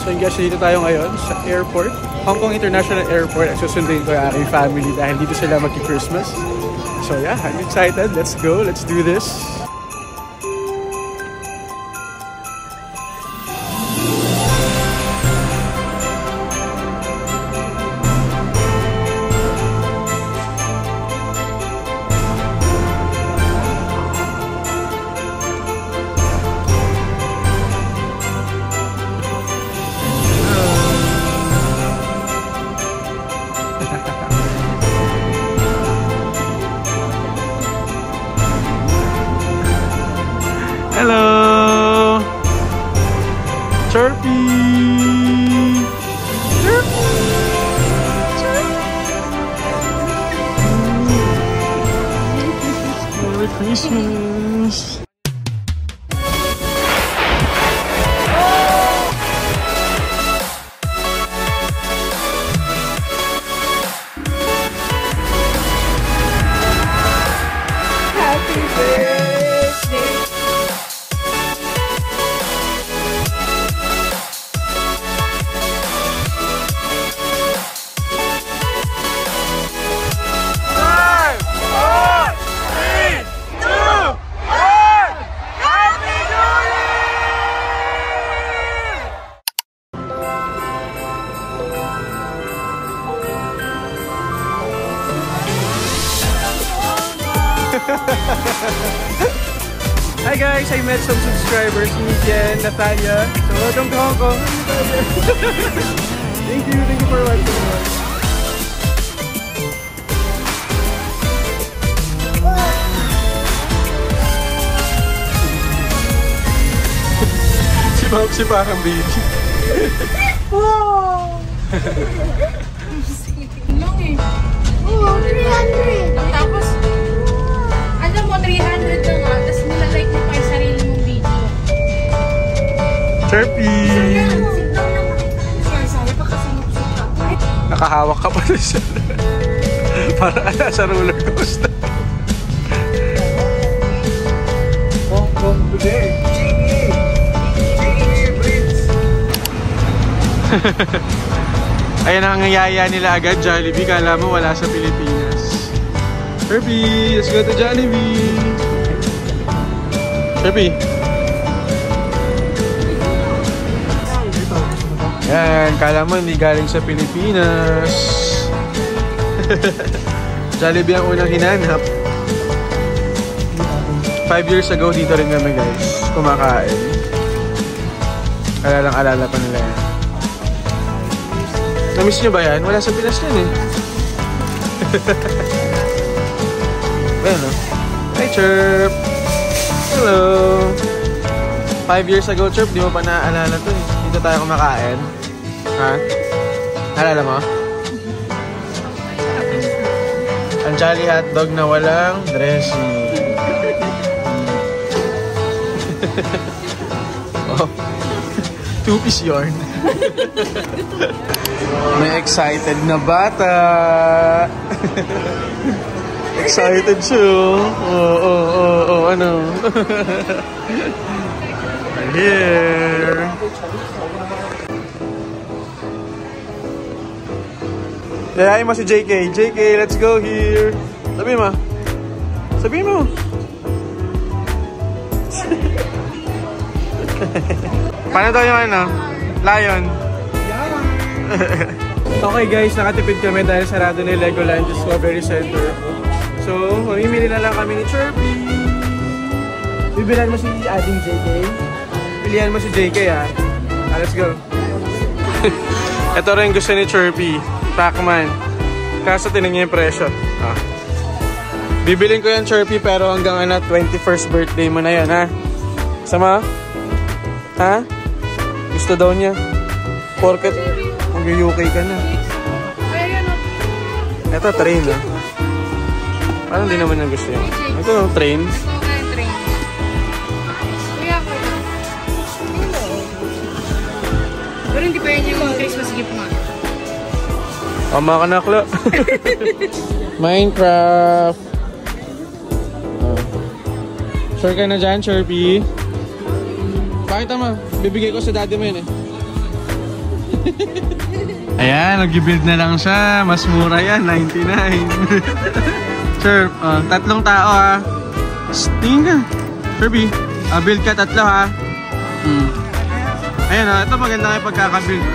So guys, dito tayo ngayon sa airport, Hong Kong International Airport. At susunduin ko yung aking family dahil dito sila magki-Christmas. So yeah, I'm excited. Let's go. Let's do this. Hello! Chirpy! Chirpy! Chirpy! Merry Christmas! Happy birthday! Hi guys, I met some subscribers, Nidia, Natalia. So welcome to Hong Kong. Thank you for watching. Si Ma'am, si parang baby. Wow! Long eh. Oh, 300! Tapos, alam mo, 300 na nga, tapos nilalike mo pa yung sarili mong video. Chirpy! Sabi pa kasi nakahawak ka pa siya. Para sa roller coaster. Hong Kong today. Ayan ang yaya nila agad, Jollibee. Kala mo wala sa Pilipinas. Chirpy, let's go to Jollibee. Chirpy. Yan, kala mo hindi galing sa Pilipinas. Jollibee ang unang hinanap. 5 years ago, dito rin kami guys, kumakain. Alala pa nila yan. Namiss nyo ba yan? Wala sa Pinas yan eh. Ayan o. Hi Chirp! Hello! 5 years ago Chirp, di mo pa naaalala to eh. Dito tayo kumakain. Ha? Alala mo? Ang Jolly hotdog na walang dressing. Oh. 2-piece yarn. May excited na bata. Excited siya. Oh, ano? We're here. Yayain mo si JK. JK, let's go here. Sabi mo. Sabi mo. Paano daw yung ano? Lion. Okay guys, nakatipid kami dahil sarado na yung Legoland Discovery Center. So, mamimili na lang kami ni Chirpy. Bibilan mo si ating JK. Pilihan mo si JK ha. Let's go. Ito rin gusto ni Chirpy. Pac-Man. Kaso tinignan yung presyo. Bibilin ko yan Chirpy pero hanggang 21st birthday mo na yan ha. Sama? Ha? Gusto daw niya. Porket mag-UK ka na. Ito, train ah. Parang hindi naman yung gusto yun. Ito, train. train. Kuya ko. Pero hindi pa yun yung Christmas gift mo. Ama ka nakla. Minecraft. Sure ka na dyan, Chirpy? Pakita mo. Bibigay ko sa daddy mo yun eh. Ayan, nag-build na lang siya. Mas mura yan, 99. Sir, tatlong tao ha. Tingin ka. Sir B, build ka tatlo ha. Ayan ito maganda kayo pagkaka-build.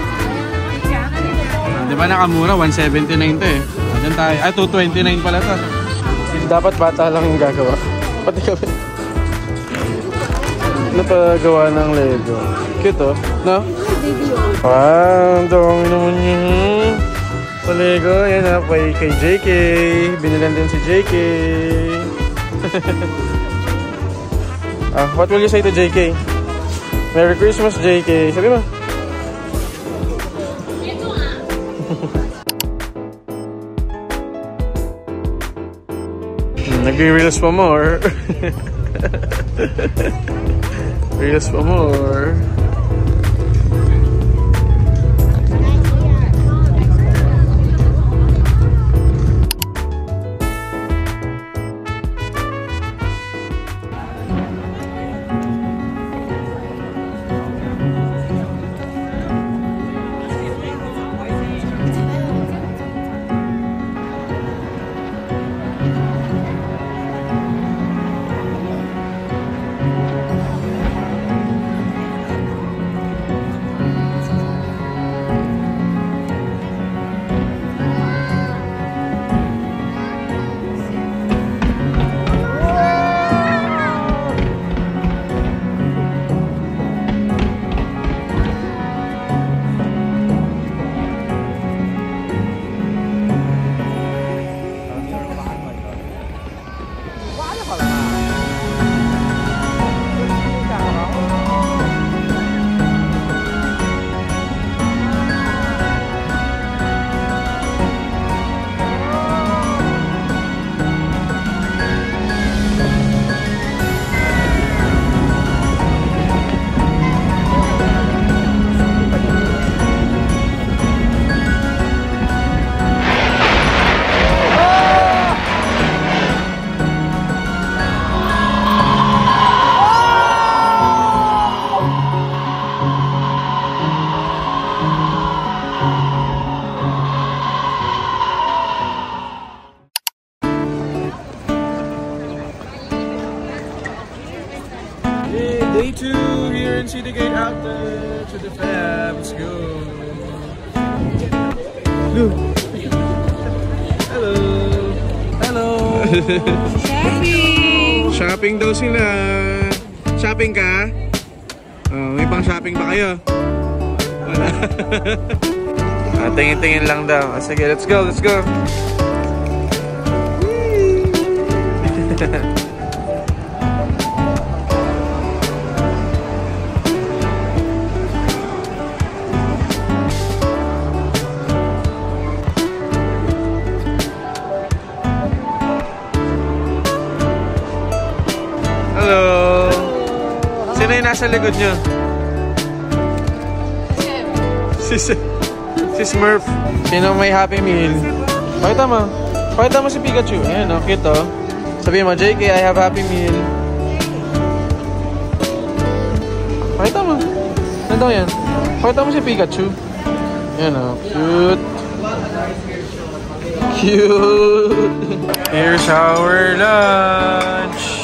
Di ba nakamura? 179 to eh. Diyan tayo. 229 pala to. Dapat bata lang yung gagawa. Pati kami. Napagawa ng Lego. Cute oh. No? Wow, dami naman yun. Sa Lego, yan ha. Kay JK. Binilan din si JK. What will you say to JK? Merry Christmas, JK. Sabi mo. Nag-reels pa more. Reels pa more. Day 2 here in City Gate Outlet to the fam. Let's go. Hello. Hello. Shopping! Shopping daw sila. Shopping ka? May pang shopping ba kayo? Wala. Tingin-tingin lang daw. Sige, let's go, let's go. Hello! Sino yung nasa likod nyo? Si Smurf. Sino may Happy Meal? Pakita mo. Pakita mo si Pikachu. Ayan o, cute o. Sabihin mo, JK, I have Happy Meal. Pakita mo. Ano yan? Pakita mo si Pikachu. Ayan o, cute. Cute. Here's our lunch.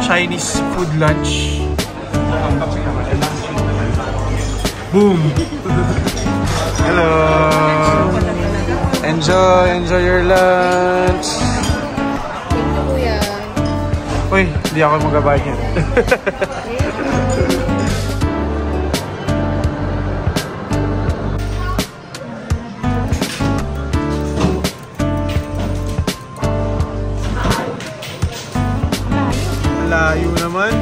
Chinese food lunch. Boom! Hello! Enjoy your lunch! Uy, hindi ako magabayad yan. Layo naman.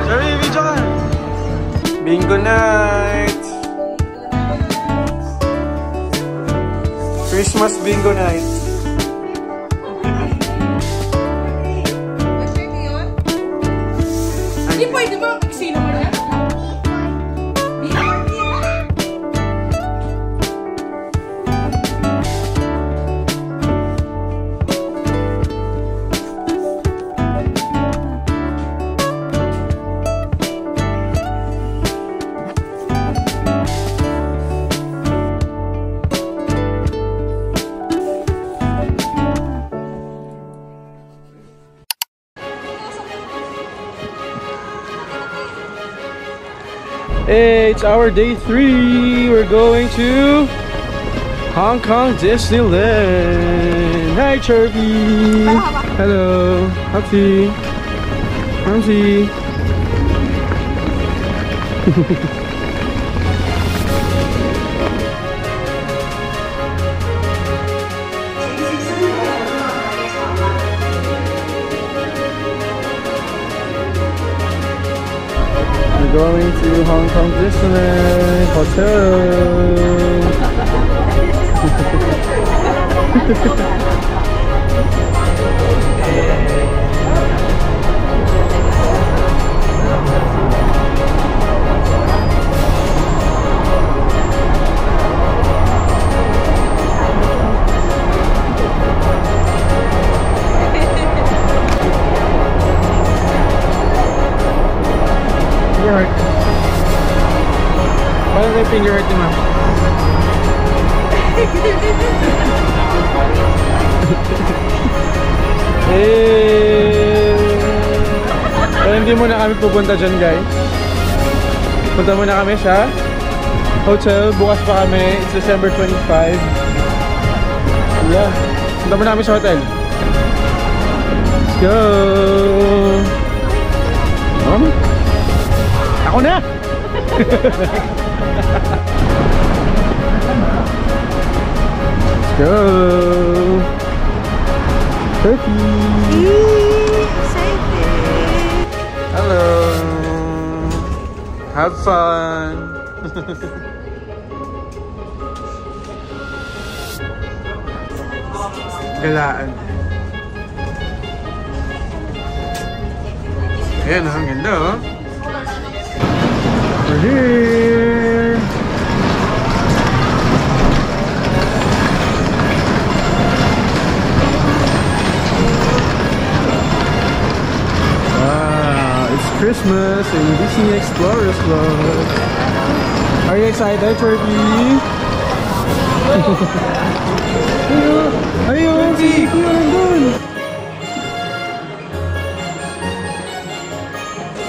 Sorry, video ka. Bingo night. Christmas bingo night. Hindi pwede ba sino mo na? Hey, it's our day 3. We're going to Hong Kong Disneyland. Hi, Chirpy. Hello. Hopsy. Hopsy. We're going to Hong Kong Disneyland Hotel. Finger heart. Paano yung finger heart ni ma'am? Pero hindi muna kami pupunta dyan, guys. Punta muna kami sa hotel. Bukas pa kami. It's December 25. Yeah. Punta muna kami sa hotel. Let's go! Ako na! Let's go! Turkey! Excited! Hello! Have fun! Galaan. Ayan, ang ganda oh! We're here! Wow, it's Christmas in Disney Explorers Club. Are you excited, Turkey? Ayun! Ayun!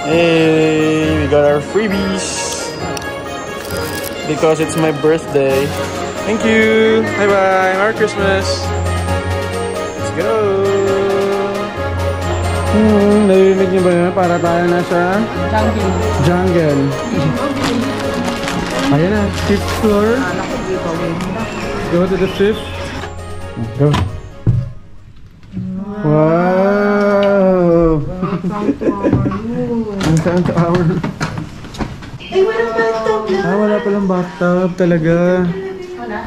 Hey, we got our freebies because it's my birthday. Thank you. Bye bye. Merry Christmas. Let's go. Narinig niyo ba yun? Para tayo nasa jungle. Ayan na, 5th floor. Go to the 5th. Go. Wow. Ang saan tower? Ay, walang bathtub lang. Ah, wala palang bathtub talaga. Wala.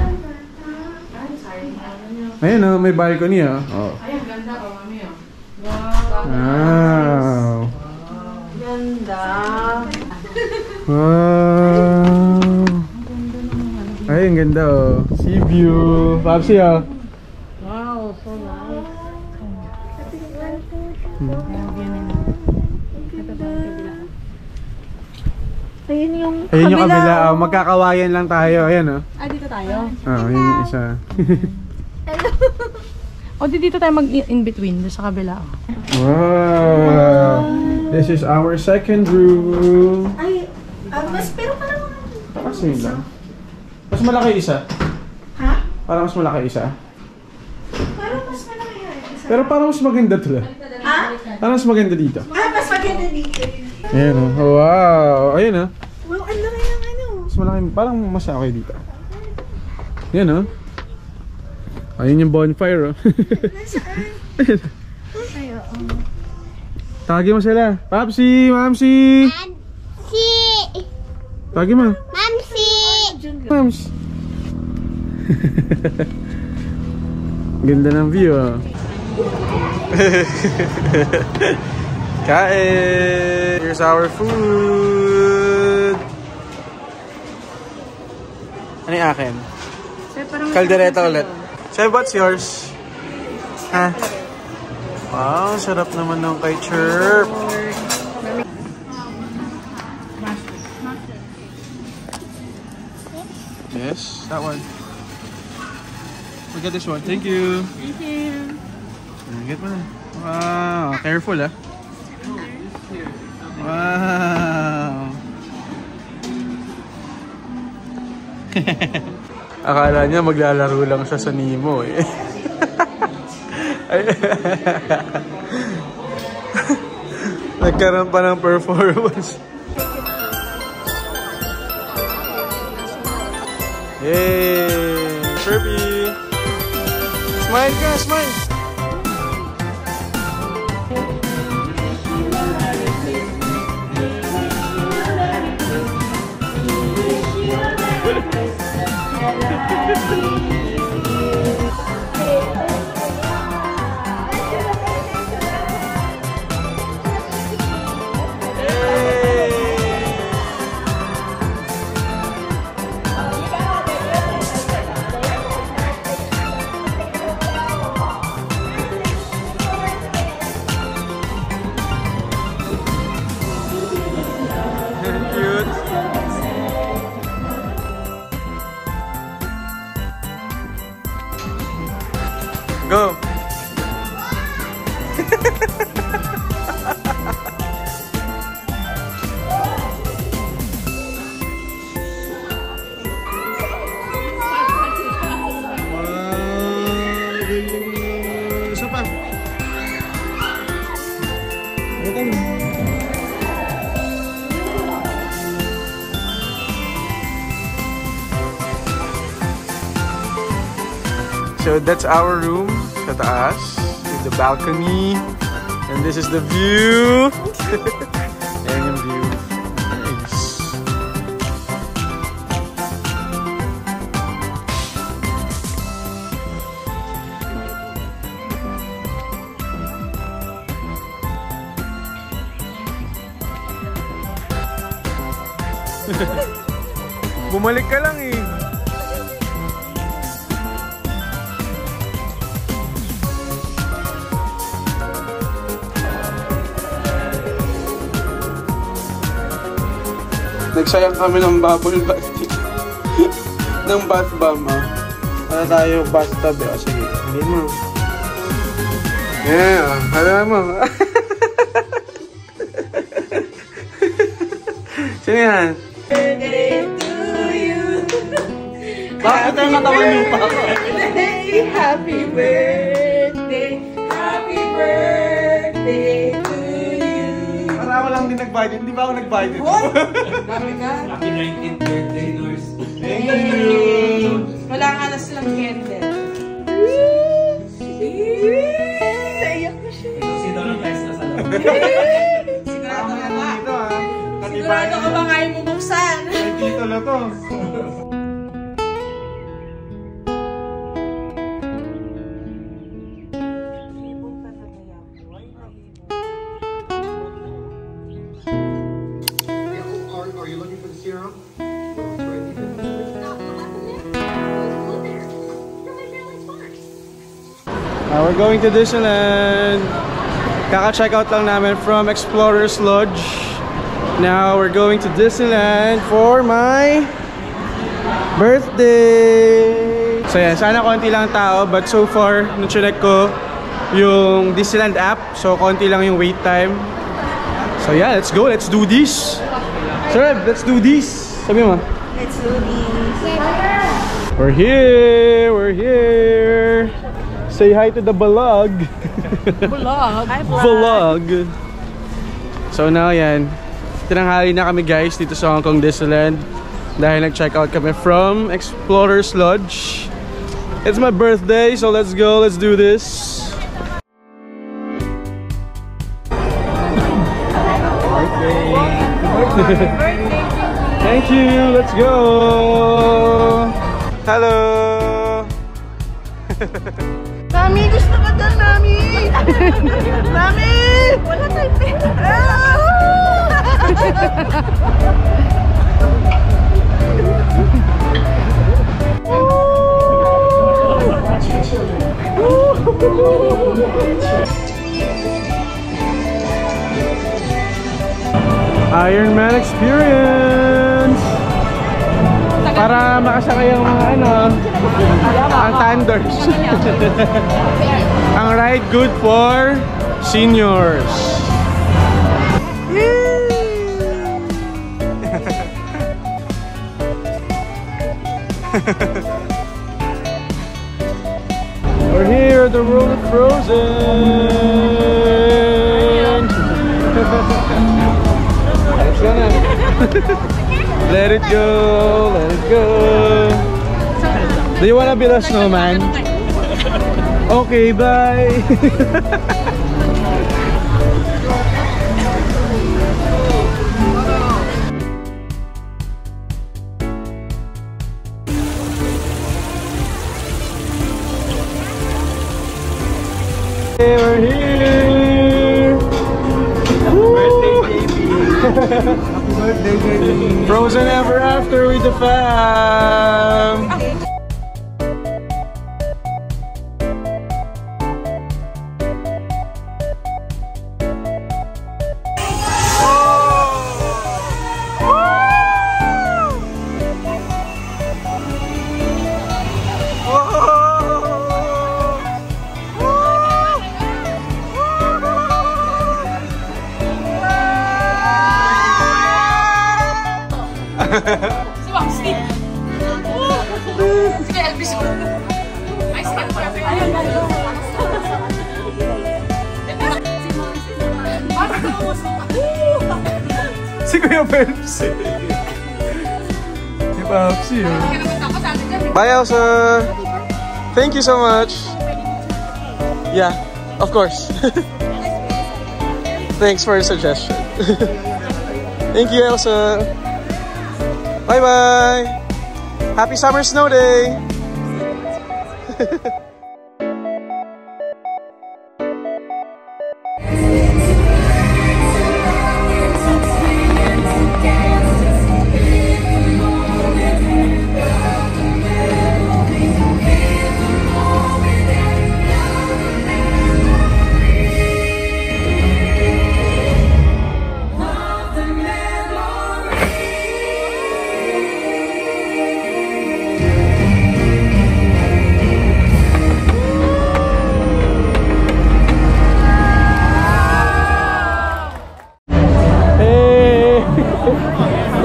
Ayun oh, may balcony oh. Ay, ang ganda oh, mami oh. Wow. Ganda. Wow. Ay, ang ganda oh. Sea view. Papsi oh. Wow, so nice. Ayun yung Ayun yung kabila oh. Magkakawayan lang tayo. Ayan oh. Ah, dito tayo? Oh, yun yung isa. O, dito tayo mag-in between sa kabila. Wow. This is our second room. Ay, mas pero parang... Kasi lang. Mas malaki isa. Ha? Parang mas malaki isa. Parang mas malaki yan. Pero parang mas maganda to. Ha? Parang mas maganda dito. Ah, mas maganda dito. Ayan oh. Wow. Ayun oh. Wow, ang laki ng ano. Mas malaki. Parang mas okay dito. Ayan oh. Ayun yung bonfire oh. Nasaan? Ay, oo. Tawagin mo sila. Papsi! Mamsi! Mamsi! Tawagin mo. Mamsi! Mams! Ganda ng view oh. Kain! Here's our food! Ano yung akin? Caldereta ulit. Seb, what's yours? Ha? Wow, sarap naman ng kay Chirp. Yes, that one. Look at this one. Thank you. Thank you. Get mo na. Wow, careful ah. Wow. Akala niya maglalaro lang siya sa Nemo eh. Nagkaroon pa ng performance. Yay! Kirby! Smile ka! Smile! Go! Isa pa. So that's our room sa taas with the balcony, and this is the view. Ayan yung view. Nice. Bumalik ka lang eh. Nagsayang kami ng bubble bath ng bath bomb, ah. Ano tayo, bathtub eh. O sige, hindi mo. Yeah, alam mo. Sino yan? Birthday to you. Bakit tayo natawan lupa ako? Happy birthday. Happy birthday to you. Para ako lang din nag-bite. Hindi ba ako nag-bite? Happy 19th birthday, Nurs. Thank you! Wala nga na silang candle. Naiyak na siya. Sino lang guys na sa loob? Sigurado ka ba? Dito, ah. Sigurado ka ba kaya mong buksan? Ay, dito na to. Are you looking for the serum? We're going to Disneyland. Kaka-check out lang namin from Explorers Lodge. Now we're going to Disneyland for my birthday. So yeah, sana konti lang tao, but so far nung chinek ko yung Disneyland app, so konti lang yung wait time. So yeah, let's go, let's do this. Sir, let's do this. Sabi mo. Let's do this. We're here, we're here. Say hi to the vlog. Vlog. Hi, Vlog. So now yan, tinanghali na kami guys dito sa Hong Kong Disneyland dahil nag-check out kami from Explorers Lodge. It's my birthday, so let's go, let's do this. Birthday. Thank you, let's go. Hello. Mami, gusto ka dyan, Mami! Mami! Wala tayong pera. Iron Man experience. Para makasakay ang mga ano, ang Thunders. Ang ride good for seniors. We're here at the world of Frozen. Let's go na. Let it go, let it go. Do you wanna build a snowman? Okay, bye. Hey, we're here! Happy birthday, baby! Happy birthday, baby! Frozen ever after with the fam! Si Waxy. Si Elvis. Ay, si Elvis. Si Kuya Pepsi. Si Pepsi, oh. Bye, Elsa. Thank you so much. Yeah, of course. Thanks for the suggestion. Thank you, Elsa. Bye-bye. Happy Summer Snow Day.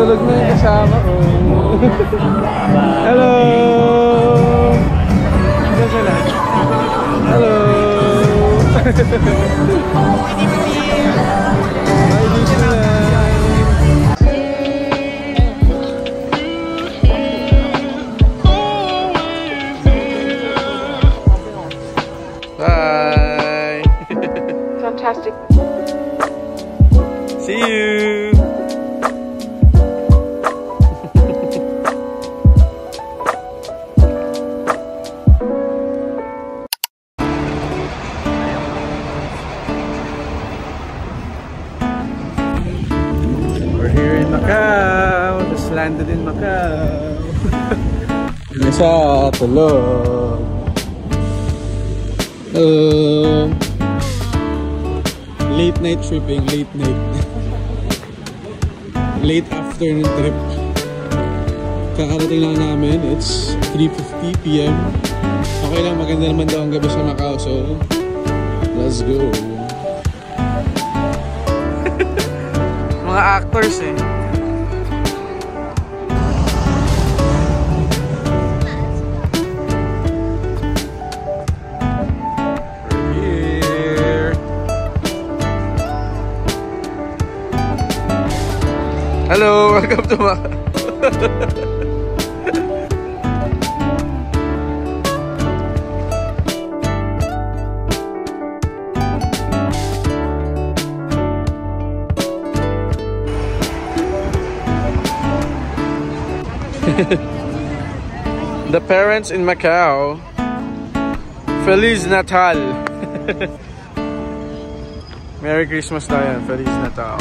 Tulog na yung kasama ko. Hello! Saan sila? Hello! Bye, Disneyland! Bye! Fantastic. See you! Macau, just landed in Macau. Yung isa, tulog. Late night tripping, late night. Late afternoon trip. Kakarating lang namin, it's 3:50 PM. Okay lang, maganda naman daw ang gabi sa Macau, so let's go. Mga actors eh. Hello, welcome to Macau. The parents in Macau. Feliz Natal. Merry Christmas daw yan. Feliz Natal.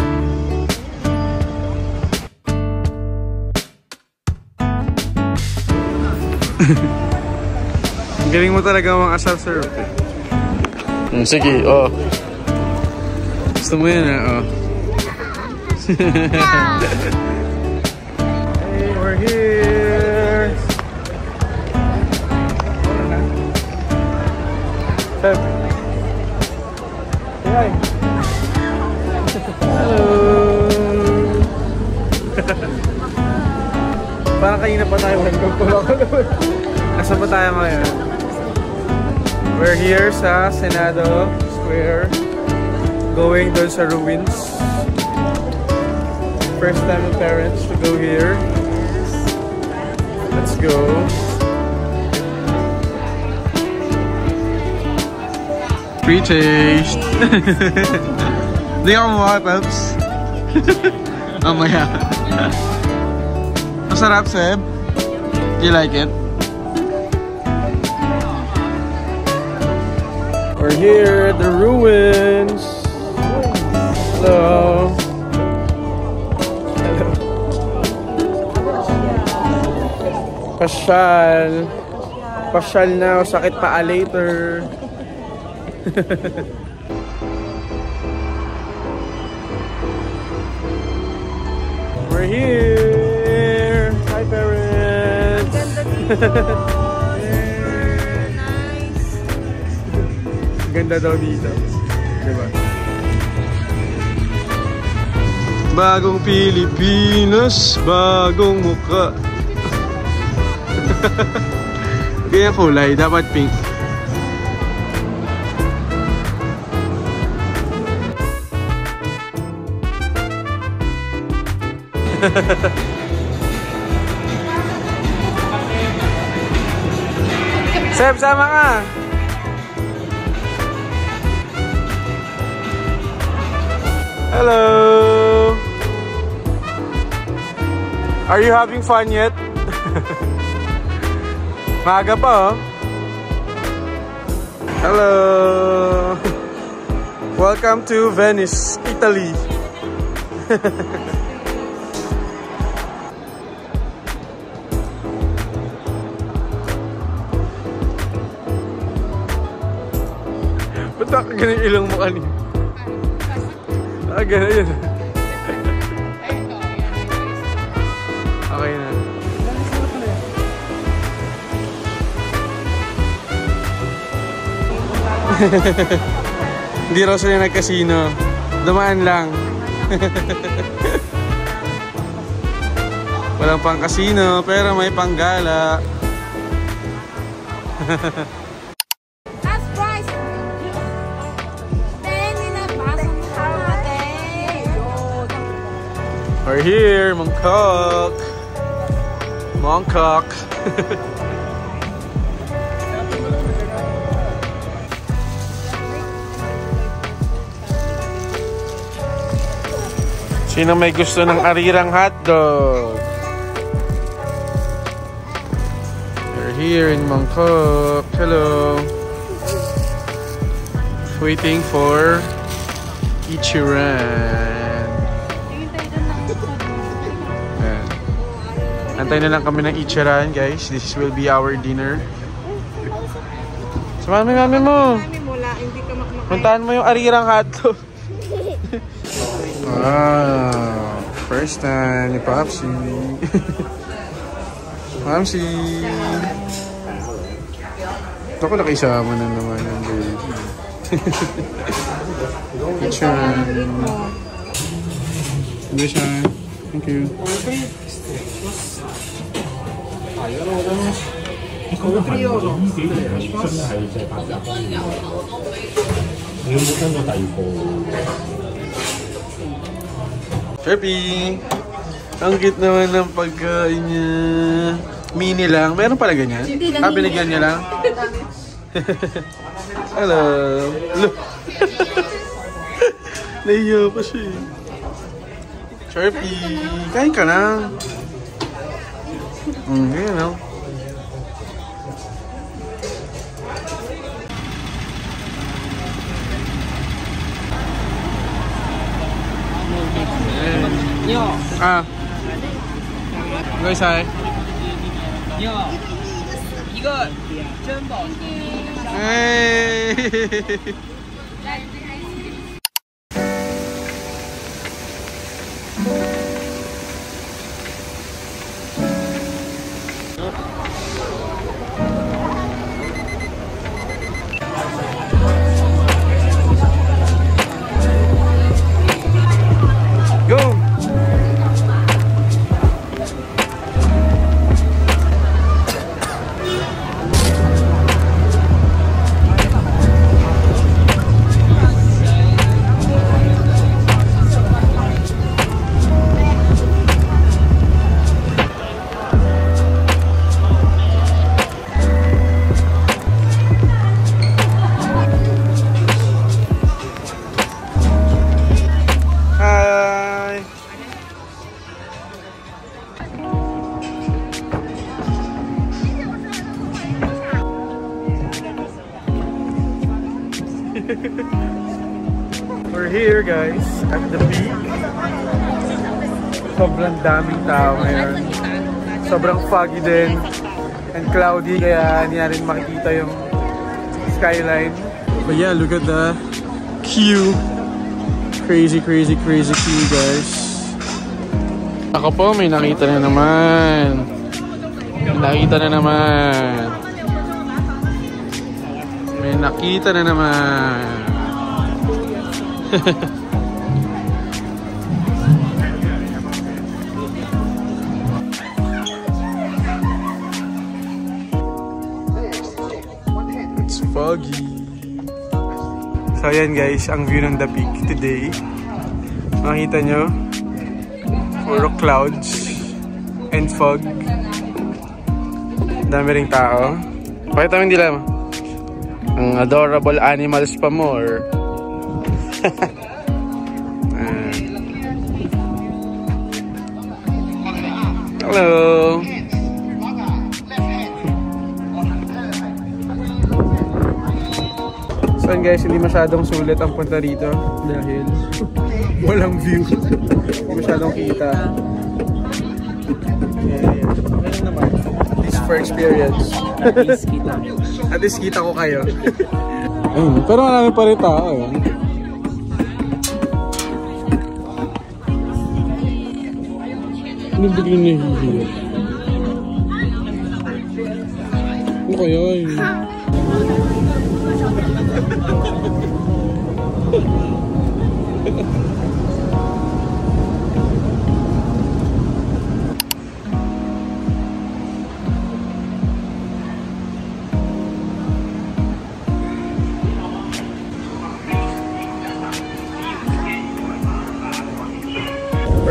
Galing mo talaga mga asal-serve eh. Sige, oh. Gusto mo yan eh, oh. Hey, we're here! Feb. Hi. Hello! Parang kanina pa tayo. Nasa pa tayo ngayon? We're here sa Senado Square. Going doon sa ruins. First time of parents to go here. Let's go. Free taste. Di ka kumuha, Peps? Mamaya. Masarap, Seb? Do you like it? We're here at the ruins. Hello. Hello. Pasyal. Pasyal na. Sakit pa later. We're here. Hi, parents. Ganda dito. Nice. Ganda daw dito. Diba? Bagong Pilipinas, bagong mukha. Ganyan kulay, dapat pink. Seb, sama ka! Hello! Are you having fun yet? Maaga pa, oh. Hello! Welcome to Venice, Italy. Ba't ka ganun ilong mo kanina? Ganun yun. Okay na. Hindi raw sila nag-casino. Dumaan lang. Walang pang casino, pero may panggala. We're here, Mongkok. Mongkok. Sino may gusto ng arirang hotdog? We're here in Mongkok. Hello. Waiting for Ichiran. Antay na lang kami ng Ichiran, guys. This will be our dinner. So, mami mo. Puntahan mo yung arirang hotdog. Wow. First time ni Popsi. Popsi. Ako nakisama na naman ng baby. Ichiran. Ichiran. Thank you. Sharpie! Ang cute naman ng pagkain niya. Mini lang. Meron pala ganyan? Ah, binigyan niya lang? Hello! Look! Nahiya pa siya eh. Sharpie! Kain ka na! Ganyan no? Ah. Guys, hi. Hey. Go. We're here guys at the peak. Sobrang daming tao ngayon. Sobrang foggy din and cloudy kaya hindi natin makikita yung skyline. But yeah, look at the queue. Crazy queue guys. Ako po, may nakita na naman. May nakita na naman. It's foggy. So ayan guys, ang view ng The Peak today. Makita nyo, puro clouds and fog. Dami ring tao. Pakita mo yung dila mo. Ang adorable animals pa more. Hello. So guys, hindi masyadong sulit ang punta rito dahil walang view. Hindi masyadong kita. At least for experience. At least kita ko kayo. Pero marami pa rin tao. Ano biglang nahihiya? Ano kaya yun?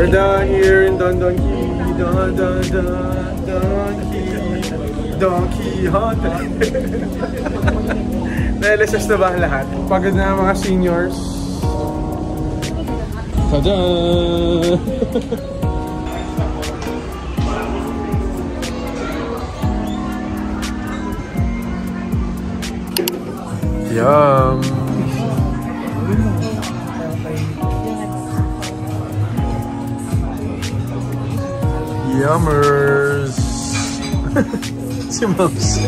We're down here in Don Quixote. Na-LSS na ba ang lahat? Pagod na ang mga seniors. Tada! Yum! Yummers! Si Mouse.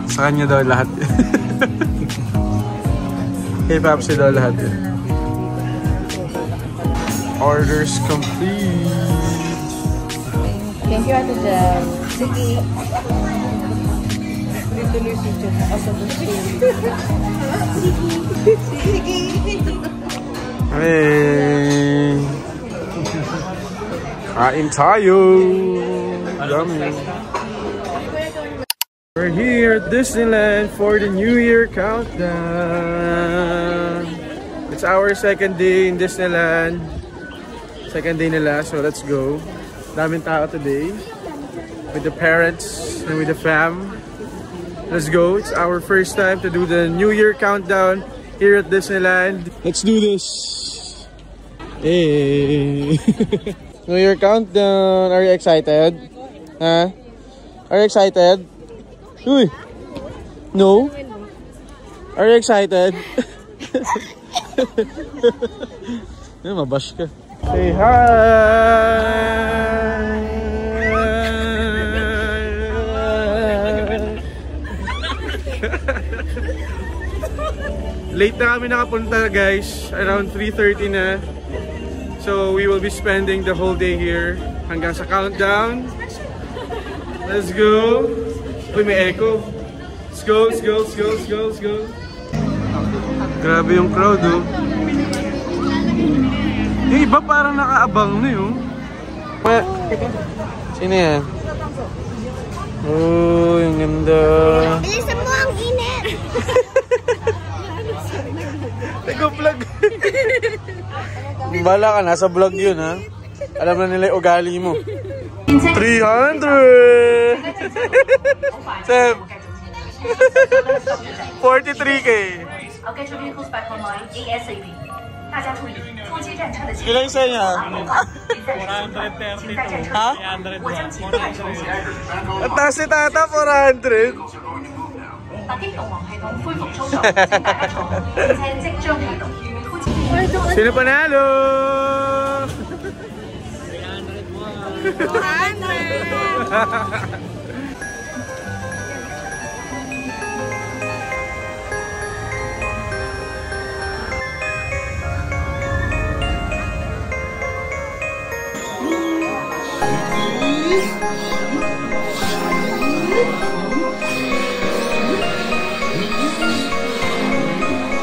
Sa kanya daw lahat. Kay Papsi daw lahat. Orders complete. Thank you, Ate Jam. Sige. Hey! Kain tayo! Yummy! We're here at Disneyland for the New Year countdown. It's our second day in Disneyland. Second day nila, so let's go. Daming tao today. With the parents and with the fam. Let's go. It's our first time to do the New Year countdown here at Disneyland. Let's do this! Hey! New Year countdown. Are you excited? Huh? Are you excited? Uy! No? Are you excited? Mabash ka. Say hi! Late na kami nakapunta guys. Around 3:30 na. So we will be spending the whole day here hanggang sa countdown. Let's go. Uy, may echo. Let's go, let's go, let's go, let's go, let's go. Grabe yung crowd, oh. Yung iba parang nakaabang na yun. Sino yan? Oh, yung ganda. Bilisan mo ang init! Nag-vlog. Bala ka, nasa vlog yun ha. Alam na nila yung ugali mo. 300! Sam! 43K! Ilang isa niya? 432. Ha? 300. At taas si Tata, 400. 突擊導航系統恢復操作，請大家坐好，而且即將啟動。 Sino panalo? 200!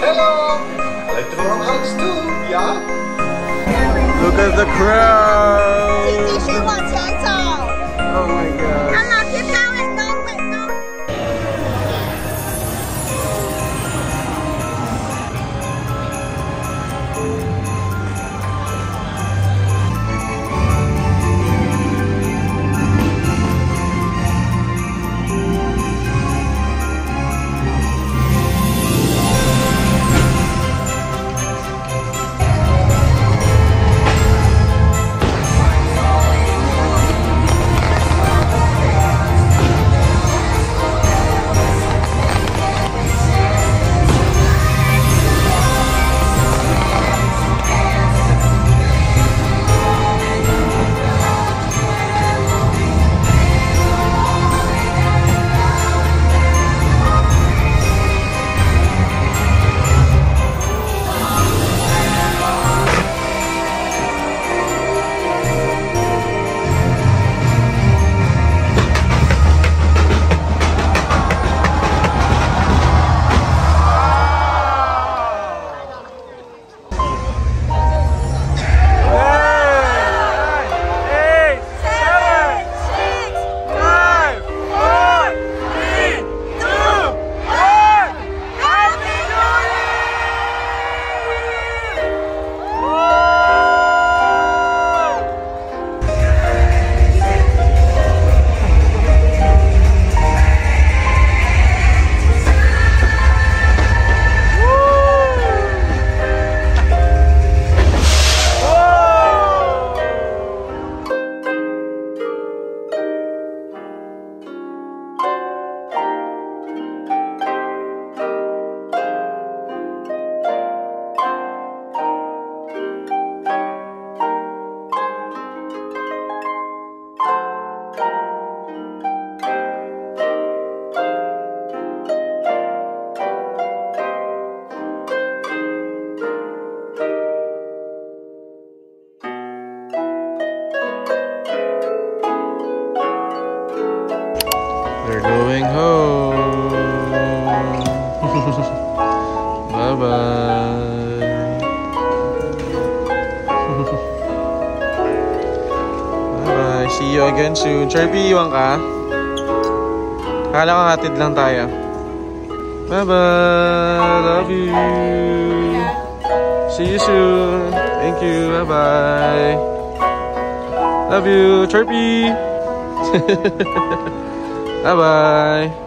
Hello! Like to go on Alex too, yeah? Look at the crowd! 继续往前走。 Oh my god. 看老师飘很高，很高。 We're going home. Bye-bye. Bye-bye. See you again soon. Chirpy, iwan ka? Kala ko hatid lang tayo. Bye-bye. Love you. See you soon. Thank you. Bye-bye. Love you. Chirpy. Bye-bye.